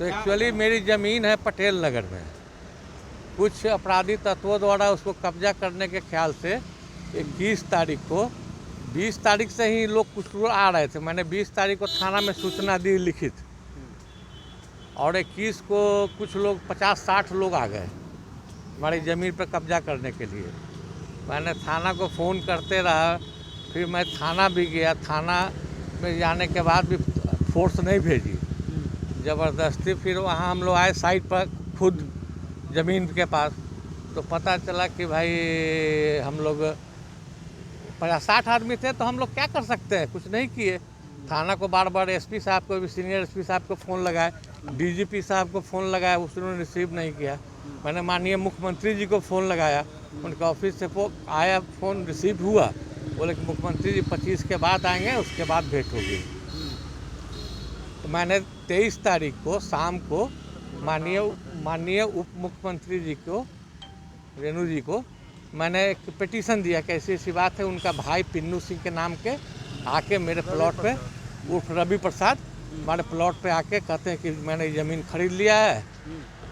तो एक्चुअली मेरी ज़मीन है पटेल नगर में। कुछ अपराधी तत्वों द्वारा उसको कब्जा करने के ख्याल से 21 तारीख को, 20 तारीख से ही लोग कुछ लोग आ रहे थे। मैंने 20 तारीख को थाना में सूचना दी लिखित, और 21 को कुछ लोग 50-60 लोग आ गए हमारी ज़मीन पर कब्जा करने के लिए। मैंने थाना को फ़ोन करते रहा, फिर मैं थाना भी गया। थाना में जाने के बाद भी फोर्स नहीं भेजी, ज़बरदस्ती फिर वहाँ हम लोग आए साइट पर खुद ज़मीन के पास। तो पता चला कि भाई हम लोग 50-60 आदमी थे, तो हम लोग क्या कर सकते हैं, कुछ नहीं किए। थाना को बार बार एसपी साहब को भी, सीनियर एसपी साहब को फ़ोन लगाए, डीजीपी साहब को फ़ोन लगाया, उसने रिसीव नहीं किया। मैंने माननीय मुख्यमंत्री जी को फ़ोन लगाया, उनके ऑफिस से आया, फ़ोन रिसीव हुआ, बोले कि मुख्यमंत्री जी 25 के बाद आएंगे, उसके बाद भेंट होगी। तो मैंने 23 तारीख को शाम को माननीय उप मुख्यमंत्री जी को, रेणु जी को, मैंने एक पिटीशन दिया कि ऐसी ऐसी बात है। उनका भाई पिन्नू सिंह के नाम के आके मेरे प्लॉट पे, उर्फ रवि प्रसाद, हमारे प्लॉट पे आके कहते हैं कि मैंने ज़मीन खरीद लिया है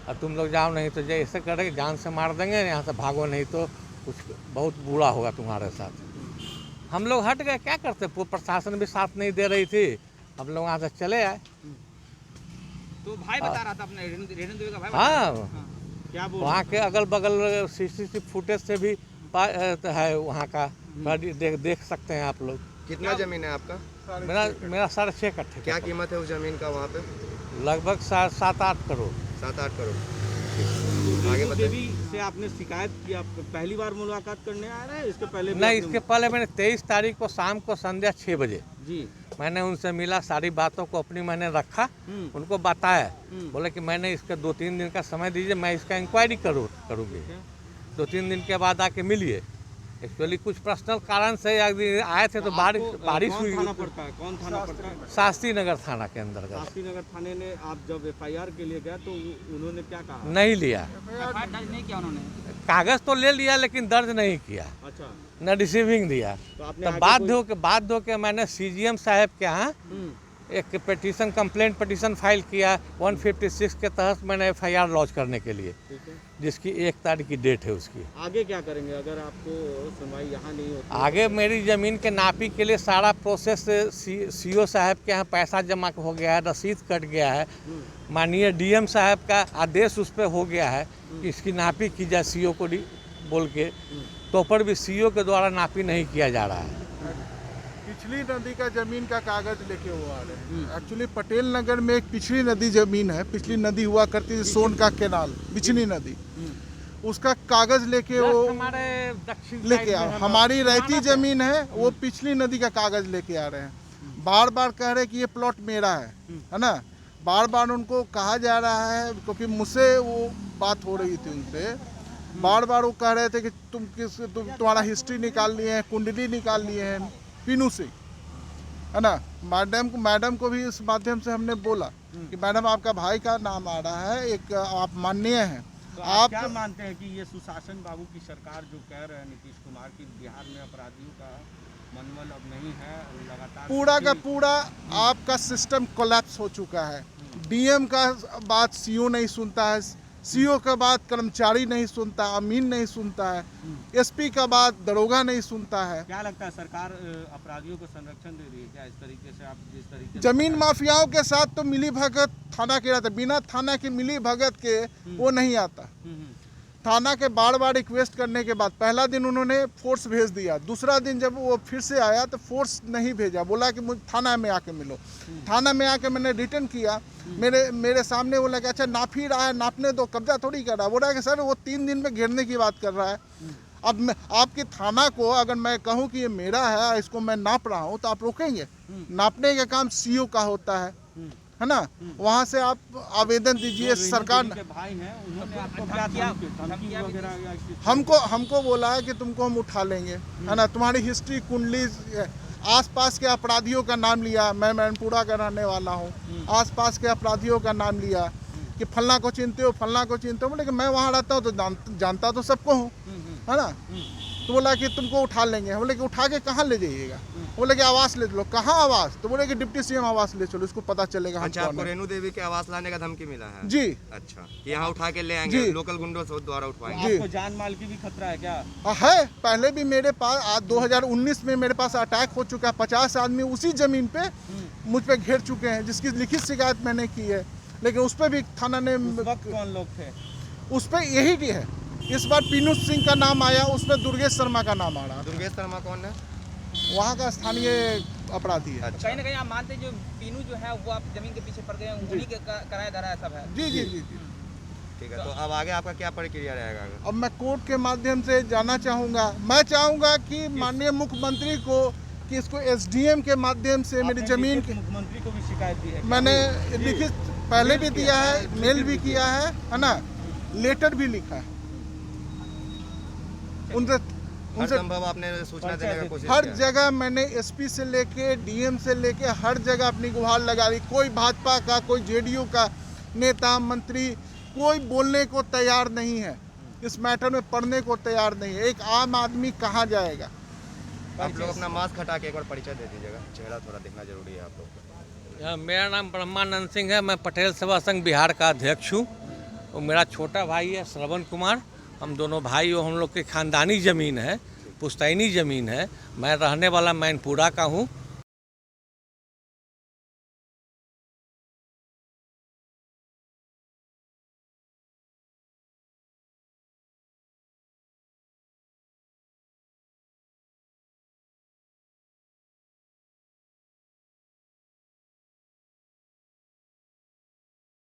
और तुम लोग जाओ, नहीं तो जैसे करेंगे जान से मार देंगे, यहाँ से भागो, नहीं तो कुछ बहुत बुरा होगा तुम्हारे साथ। हम लोग हट गए, क्या करते, प्रशासन भी साथ नहीं दे रही थी, हम लोग वहाँ से चले आए। तो भाई बता रहा था अपने रेणु देवी का भाई। हाँ, क्या बोल वहाँ के अगल बगल सीसीटीवी फुटेज से भी है वहाँ का, देख सकते हैं आप लोग। कितना जमीन है आपका? मेरा 6.5 कट्ठे। क्या कीमत है उस जमीन का वहाँ पे? लगभग 7-8 करोड़। 7-8 करोड़। आगे देवी से आपने शिकायत की, आप पहली बार मुलाकात करने आ रहे हैं? इसके पहले नहीं, इसके पहले मैंने 23 तारीख को शाम को संध्या 6 बजे जी मैंने उनसे मिला, सारी बातों को अपनी मैंने रखा, उनको बताया। बोले कि मैंने इसका 2-3 दिन का समय दीजिए, मैं इसका इंक्वायरी करूँगी। 2-3 दिन के बाद आके मिलिए। एक्चुअली कुछ पर्सनल कारण से आए थे, तो बारिश हुई। थाना पड़ता है, कौन थाना पड़ता है? शास्त्री नगर थाना के अंतर्गत। शास्त्री नगर थाने ने, आप जब FIR के लिए गए तो उन्होंने क्या कहा? नहीं लिया, FIR दर्ज नहीं किया उन्होंने। कागज तो ले लिया लेकिन दर्ज नहीं किया, अच्छा, न रिसीविंग दिया। तो बाध्य होके मैंने CGM साहब के यहाँ एक पिटीशन, कंप्लेंट पिटीशन फाइल किया 156 के तहत। मैंने FIR लॉन्च करने के लिए, जिसकी 1 तारीख की डेट है उसकी। आगे क्या करेंगे अगर आपको सुनवाई यहाँ नहीं होती? आगे मेरी ज़मीन के नापी के लिए सारा प्रोसेस CO साहब के यहाँ पैसा जमा हो गया है, रसीद कट गया है, माननीय DM साहब का आदेश उस पर हो गया है कि इसकी नापी की जाए CO को बोल के, तो पर भी CO के द्वारा नापी नहीं किया जा रहा है। पिछली नदी का जमीन का कागज लेके वो आ रहे हैं। एक्चुअली पटेल नगर में एक पिछली नदी जमीन है, पिछली नदी हुआ करती थी, सोन का केनाल, पिछली नदी, उसका कागज लेके वो हमारे दक्षिण लेके आ, हमारी रहती जमीन है, वो पिछली नदी का कागज लेके आ रहे हैं। बार बार कह रहे हैं कि ये प्लॉट मेरा है ना। बार बार उनको कहा जा रहा है, क्योंकि मुझसे वो बात हो रही थी उनसे, बार बार वो कह रहे थे कि तुम्हारा हिस्ट्री निकाल लिए हैं, कुंडली निकाल लिए हैं पिनू से, है ना। मैडम को भी इस माध्यम से हमने बोला कि मैडम आपका भाई का नाम आ रहा है, एक आप माननीय हैं। तो आप क्या मानते हैं कि ये सुशासन बाबू की सरकार जो कह रहे हैं नीतीश कुमार की, बिहार में अपराधियों का मनोबल अब नहीं है, लगातार पूरा का पूरा आपका सिस्टम कोलैप्स हो चुका है। DM का बात CO नहीं सुनता है, CO का बात कर्मचारी नहीं सुनता, अमीन नहीं सुनता है, SP का बात दरोगा नहीं सुनता है। क्या लगता है सरकार अपराधियों को संरक्षण दे रही है क्या? इस तरीके से आप जिस तरीके जमीन माफियाओं के साथ तो मिली भगत थाना के रहता, बिना थाना के मिली भगत के वो नहीं आता। थाना के बार बार रिक्वेस्ट करने के बाद पहला दिन उन्होंने फोर्स भेज दिया, दूसरा दिन जब वो फिर से आया तो फोर्स नहीं भेजा, बोला कि मुझे थाना में आके मिलो। थाना में आके मैंने रिटर्न किया, मेरे सामने बोला कि अच्छा नाप ही रहा है, नापने दो, कब्जा थोड़ी कर रहा है। बोल रहा है कि सर वो 3 दिन में घेरने की बात कर रहा है। अब मैं आपकी थाना को अगर मैं कहूँ कि ये मेरा है, इसको मैं नाप रहा हूँ, तो आप रोकेंगे? नापने का काम CO का होता है ना। वहाँ से आप आवेदन दीजिए। सरकार भाई हैं, उन्होंने आपको क्या किया? हमको बोला है कि तुमको हम उठा लेंगे, है ना। तुम्हारी हिस्ट्री, कुंडली, आसपास के अपराधियों का नाम लिया, मैं मैनपुरा का रहने वाला हूँ, आसपास के अपराधियों का नाम लिया कि फलना को चिनते हो, फलना को चिनते हो। बोले कि मैं वहाँ रहता हूँ तो जानता तो सबको हूँ, है ना। तो बोला कि तुमको उठा लेंगे। बोले कि उठा के कहाँ ले जाइएगा? बोले कि आवास ले लो। कहाँ आवास? तो बोले कि डिप्टी सीएम आवास ले चलो, इसको पता चलेगा हम अच्छा, कौन आपको है। रेणु देवी के आवास लाने का धमकी मिला है? जी अच्छा, कि यहाँ उठा के ले आएंगे, जी। लोकल गुंडों से द्वारा उठवाएंगे। जी। आपको जान माल की भी खतरा है क्या? है। पहले भी मेरे पास आज 2019 में मेरे पास अटैक हो चुका है। 50 आदमी उसी जमीन पे मुझ पे घेर चुके हैं, जिसकी लिखित शिकायत मैंने की है, लेकिन उस पर भी थाना ने उस वक्त कौन लोग थे? उस पर यही की है। इस बार पीनू सिंह का नाम आया, उसमें दुर्गेश शर्मा का नाम आ रहा। दुर्गेश शर्मा कौन है? वहाँ का स्थानीय अपराधी है। अच्छा, कहीं ना कहीं आप मानते हैं जो पीनू जो है वो आप जमीन के पीछे पड़ गए हैं, उन्हीं के कराया धरा है सब है। जी जी जी जी। ठीक है। तो अब आगे आपका क्या प्रक्रिया रहेगा? अब मैं कोर्ट के माध्यम से जाना चाहूँगा। मैं चाहूँगा कि माननीय मुख्यमंत्री को कि इसको एसडीएम के माध्यम से मेरी आपने जमीन लिखित मुख्यमंत्री को भी शिकायत दी है? मैंने लिखित पहले भी दिया है, मेल भी किया है ना, लेटर भी लिखा है उनसे। हर संभव आपने सूचना देने का कोशिश हर किया है? जगह मैंने एसपी से लेके डीएम से लेके हर जगह अपनी गुहार लगा दी। कोई भाजपा का, कोई जेडीयू का नेता मंत्री कोई बोलने को तैयार नहीं है, इस मैटर में पढ़ने को तैयार नहीं है। एक आम आदमी कहाँ जाएगा? आप लोग अपना मास्क हटा के एक बार परिचय दे दीजिएगा, चेहरा थोड़ा देखना जरूरी है आप लोग को। मेरा नाम ब्रह्मानंद सिंह है। मैं पटेल सेवा संघ बिहार का अध्यक्ष हूँ। और मेरा छोटा भाई है श्रवण कुमार। हम दोनों भाई हो, हम लोग की खानदानी ज़मीन है, पुश्तैनी ज़मीन है। मैं रहने वाला मैनपुरा का हूँ।